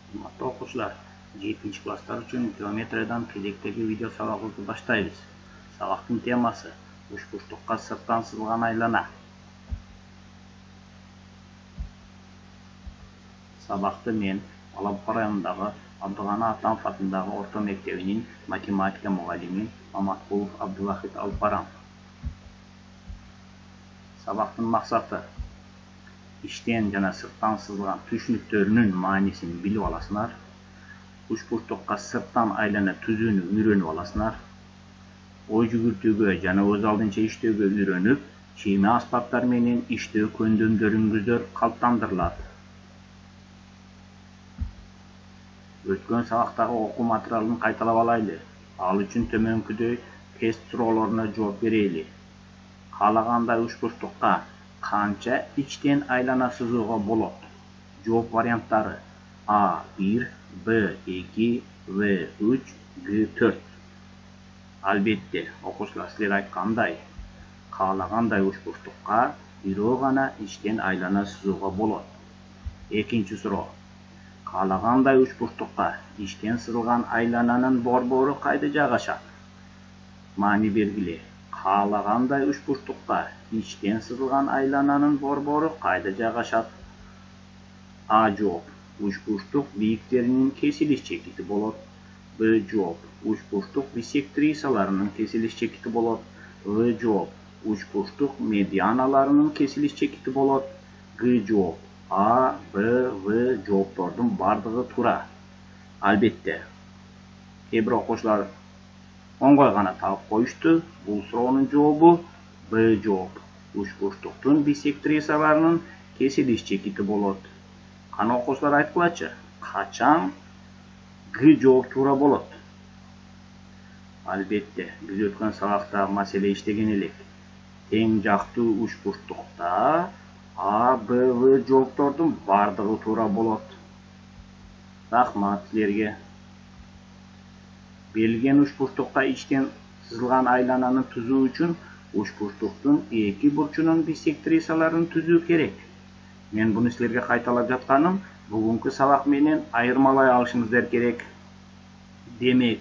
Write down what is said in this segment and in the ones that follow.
Hurmatly o'quvchilar, 7-klasslar uchun geometriyadan kezaktagi video saboqimizni boshlaymiz. Saboqning temasi uchburchakqa sirtdan sızılgan aylana. Saboqda men Alapxon rayonidagi Abdug'ani Atamov atындагы орто мектебинин математика muallimi Mamatqulov Abduvahid alib baram. Saboqning maqsadi işten jana sırttan sızılgan түшүнүктөрүнүн маанисин билип аласыңар. Uchburchakка sırttan aylana түзүүнү үйрөнүп аласыңар. Ой жүгүртүүгө жана өз алдынча иштөөгө үйрөнүп, чийме аспаптар менен иштөө көндөмдөрүңүздөр калыптандырылат. Өткөн сабактагы окуу материалын кайталап алайлы. Ал үчүн төмөнкүдөй тест суроолоруна жооп берели. Каалагандай uchburchakка канча içten aylana сызууга болот? Жооп варианттары: A1, B2, V3, G4. Албетте, окуучулар силер айткандай, каалагандай uchburchakка бирөө гана içten aylana сызууга болот. Экинчи суроо: каалагандай uchburchakка içten сызылган айлананын борбору кайда жайгашат? Маани бергиле. Каалагандай uchburchakка içten сызылган айлананын борбору кайда жайгашат? A жооп: uchburchak бийиктеринин кесилиш чекити болот. B жооп: uchburchak биссектрисаларынын кесилиш чекити болот. V жооп: uchburchak медианаларынын кесилиш чекити болот. G жооп: A, B, V жооптордун бардыгы туура. Албетте, кээ бир окуучулар оңгой гана таап коюшту. Бул суроонун жообу B жооп: uchburchaktын биссектрисаларынын кесилиш чекити болот. Кана окуучулар айткылачы, качан G жооп туура болот? Албетте, биз өткөн сабакта маселе иштеген элек. Тең жактуу uchburchakта A, B, V жооптордун бардыгы туура болот. Рахмат силерге. Берилген uchburchakка içten сызылган айлананы түзүү үчүн uchburchактын эки бурчунун биссектрисаларын түзүү керек. Мен буну силерге кайталап жатканым, бүгүнкү сабак менен айырмалай алышыңыздар керек. Демек,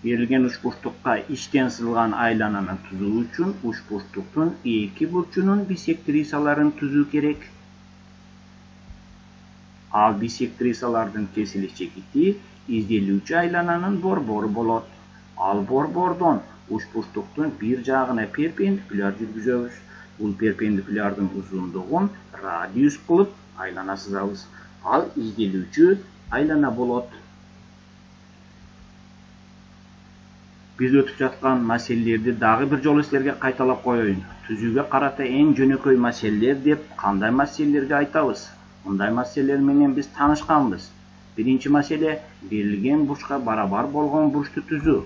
берилген uchburchakка içten сызылган айлананы түзүү үчүн uchburchактын эки бурчунун биссектрисаларын түзүү керек. Ал биссектрисалардын кесилиш чекити изделүүчү айлананын борбору болот. Ал борбордон uchburchактын бир жагына перпендикуляр жүргүзөбүз. Бул перпендикулярдын узундугун радиус кылып айлана сызабыз. Ал изделүүчү айлана болот. Биз өтүп жаткан маселелерди дагы бир жолу силерге кайталап коеюн. Түзүүгө карата эң жөнөкөй маселелер деп кандай маселелерди айтабыз? Мындай маселелер менен биз таанышканбыз. Биринчи маселе берилген бурчка барабар болгон бурчту түзүү.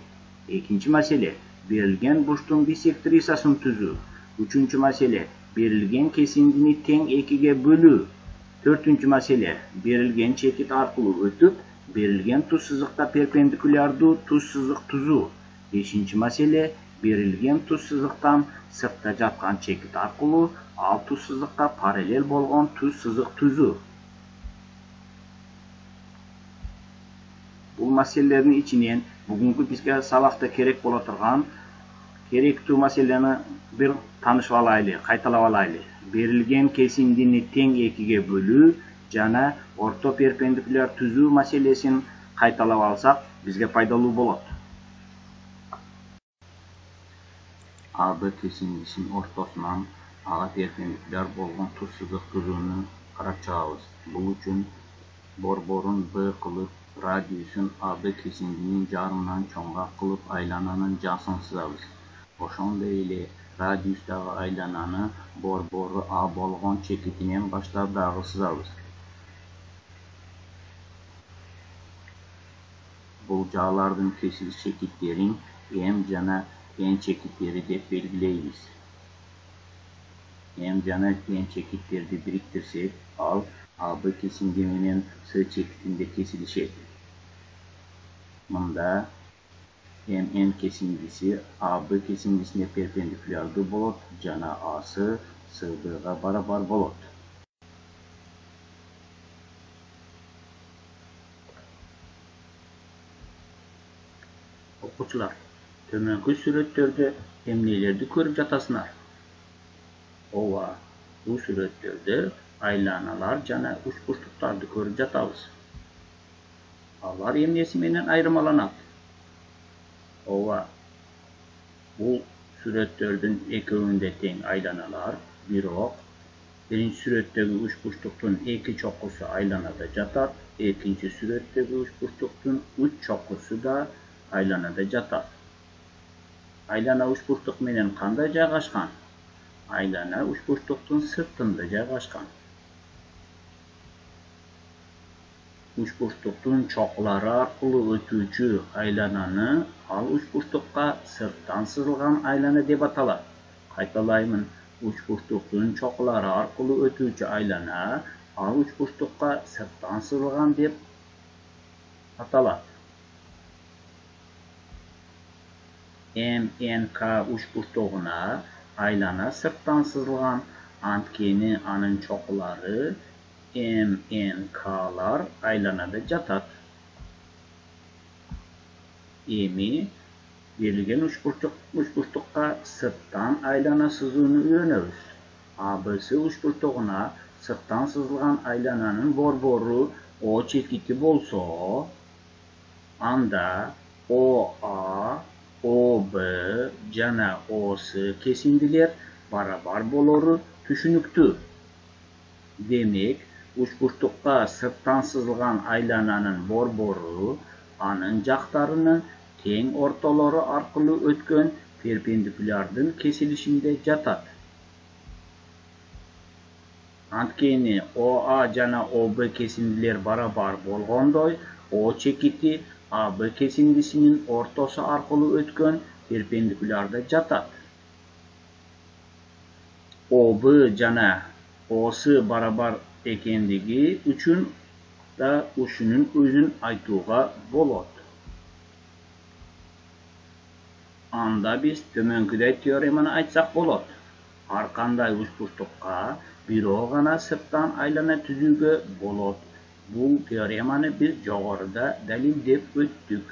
Экинчи маселе берилген бурчтун биссектрисасын түзүү. Үчүнчү маселе берилген кесиндини тең экиге бөлүү. Төртүнчү маселе берилген чекит аркылуу өтүп, берилген туз сызыкта перпендикулярдуу туз сызык түзүү. Бешинчи маселе берилген туз сызыктан сыртта жаткан чекит аркылуу ал туз сызыкка параллел болгон туз сызык түзүү. Бул маселелердин ичинен бүгүнкү бизге сабакта керек боло турган керектүү маселени бир таанышып алайлы, кайталап алайлы. Берилген кесиндини тең экиге бөлүү жана орто перпендикуляр түзүү маселесин кайталап алсак, бизге пайдалуу болот. AB кесиндисинин ортосунан ага перпендикуляр болгон туз сызык түзүүнү карап чыгабыз. Бул үчүн борборун B кылып, радиусун AB кесиндинин жарымынан чоңгак кылып айлананын жасын сызабыз. Ошондой эле радиустагы айлананы борбору А болгон чекитинен баштап дагы сызабыз. Бул жаалардын кесилиш чекиттерин М жана N чекиттери деп белгилейбиз. М жана N чекиттерди бириктирсек, ал AB кесинди менен С чекитинде кесилишет. Мында N кесиндиси AB кесиндисине перпендикулярдуу болот жана Асы СБга барабар болот. окуучулар, төмөнкү сүрөттөрдө эмнелерди көрүп жатасыңар? Ооба, бул сүрөттөрдө айланалар жана учпуштуктарды көрүп жатабыз. Алар эмнеси менен айырмаланат? Ооба, бул сүрөттөрдүн экөөүндө тең айланалар, бирок биринчи сүрөттөгү учпуштуктун эки чокусу айланада жатат, экинчи сүрөттөгү учпуштуктун үч чокусу да айланада жатат. Айлана учпуштук менен кандай жайгашкан? Айлана учпуштуктун сыртында жайгашкан. Учпуштуктун чокулары аркылуу өтүүчү айлананы ал учпуштукка сырттан сызылган айлана деп аталат. Кайталаймын, учпуштуктун чокулары аркылуу өтүүчү айлана ал учпуштукка сырттан сызылган деп аталат. МНК учпуштугуна айлана сырттан сызылган, анткени анын чокулары МНКлар айланада жатат. Эми берилген учпуштукка сырттан айлана сызууну үйрөнөбүз. АБС учпуштугуна сырттан сызылган айлананын борбору О чекити болсо, анда ОА, ОБ жана ОС кесиндилер барабар болору түшүнүктүү. Демек, учпуштукка сырттан сызылган айлананын борбору анын жактарынын тең ортолору аркылуу өткөн перпендикулярдын кесилишинде жатат. Анткени ОА жана ОБ кесиндилер барабар болгондой, О чекити АБ кесиндисинин ортосу аркылуу өткөн перпендикулярда жатат. ОБ жана ОС барабар экендиги үчүн да ушунун өзүн айтууга болот. Анда биз төмөнкүдөй теореманы айтсак болот. Ар кандай учпуштукка бирөө гана сырттан айлана түзүүгө болот. Бул теореманы биз жогоруда далилдеп өттүк.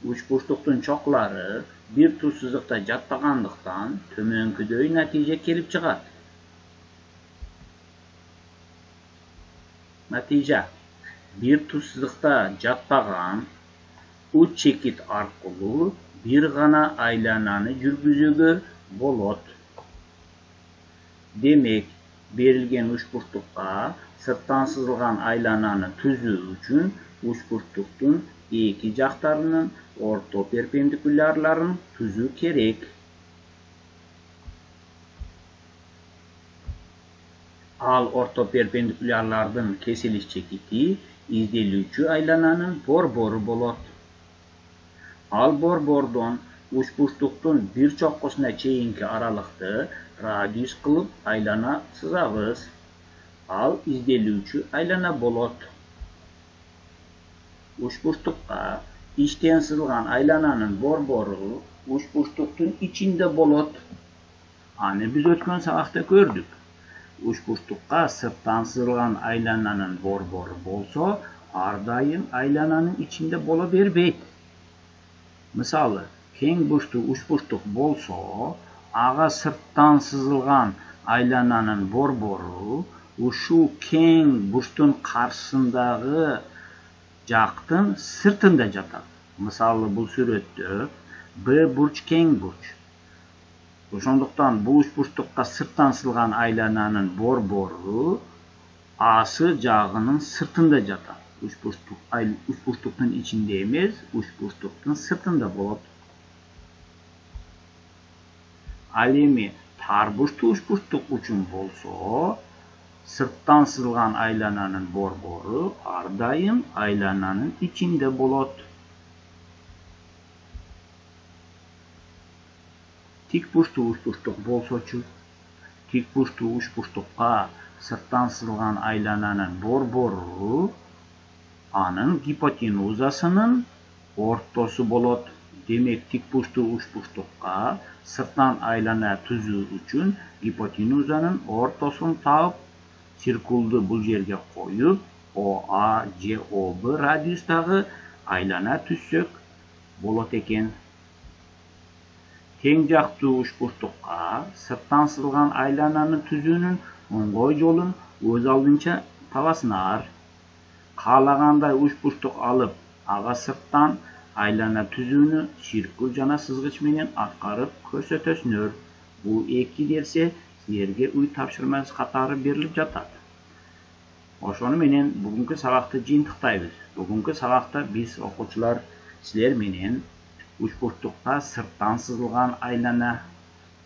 Учпуштуктун чокулары бир туз сызыкта жатпагандыктан төмөнкүдөй натыйжа келип чыгат. Натыйжа: бир туз сызыкта жатпаган уч чекит аркылуу бир гана айлананы жүргүзүүгө болот. Демек, берилген учпуштукка сырттан сызылган айлананы түзүү үчүн учпуштуктун эки жактарынын орто перпендикулярларын түзүү керек. Ал орто перпендикулярлардын кесилиш чекити изделүүчү айлананын борбору болот. Ал борбордон учпуштуктун бир чокусуна чейинки аралыкты радиус кылып айлана сызабыз. Ал изделүүчү айлана болот. Учпуштукка ичтен сызылган айлананын борбору учпуштуктун ичинде болот. Аны биз өткөн сабакта көрдүк. Учпуштукка сырттан сызылган айлананын борбору болсо, ар дайым айлананын ичинде боло бербейт. Мисалы, кең бурчтуу учпуштук болсо, ага сырттан сызылган айлананын борбору ушул кең бурчтун каршысындагы жактын сыртында жатат. Мисалы, бул сүрөттө Б бурч кең бурч. Ошондуктан бул учпуштукка сырттан сызылган айлананын борбору асы жагынын сыртында жатат. Учпуштуктун ичинде эмес, учпуштуктун сыртында болот. Ал эми тар бурчтуу учпуштук үчүн болсо, сырттан сызылган айлананын борбору ар дайым айлананын ичинде болот. Тик бурчтуу учпуштук болсочу, тик бурчтуу учпуштукка сырттан сызылган айлананын борбору анын гипотенузасынын ортосу болот. Демек, тик бурчтуу учпуштукка сырттан айлана түзүү үчүн гипотенузанын ортосун таап, циркулду бул жерге коюп, ОА же ОБ радиустагы айлана түзсөк, болот экен. Тең жактуу учбурчтукка сырттан сызылган айлананы түзүүнүн оңгой жолун өз алдынча табасыңар. Каалагандай учбурчтук алып, ага сырттан айлана түзүүнү чиркүл жана сызгыч менен аткарып көрсөтөсүңөр. Бул 2 нерсе силерге үй тапшырмасы катары берилип жатат. Ошону менен бүгүнкү сабакты жыйынтыктайбыз. Бүгүнкү сабакта биз окуучулар силер менен учбурчтукка сырттан сызылган айлана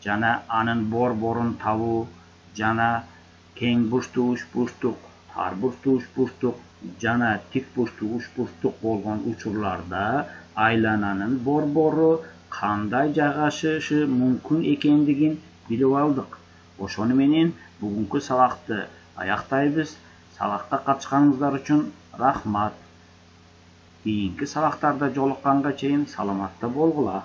жана анын борборун табуу жана кең бурчтуу учбурчтук, тар бурчтуу учбурчтук жана тик бурчтуу учбурчтук болгон учурларда айлананын борбору кандай жайгашышы мүмкүн экендигин билип алдык. Ошону менен бүгүнкү сабакты аяктайбыз. Сабакка катышканыңыздар үчүн рахмат. Кийинки сабактарда жолукканга чейин саламатта болгула.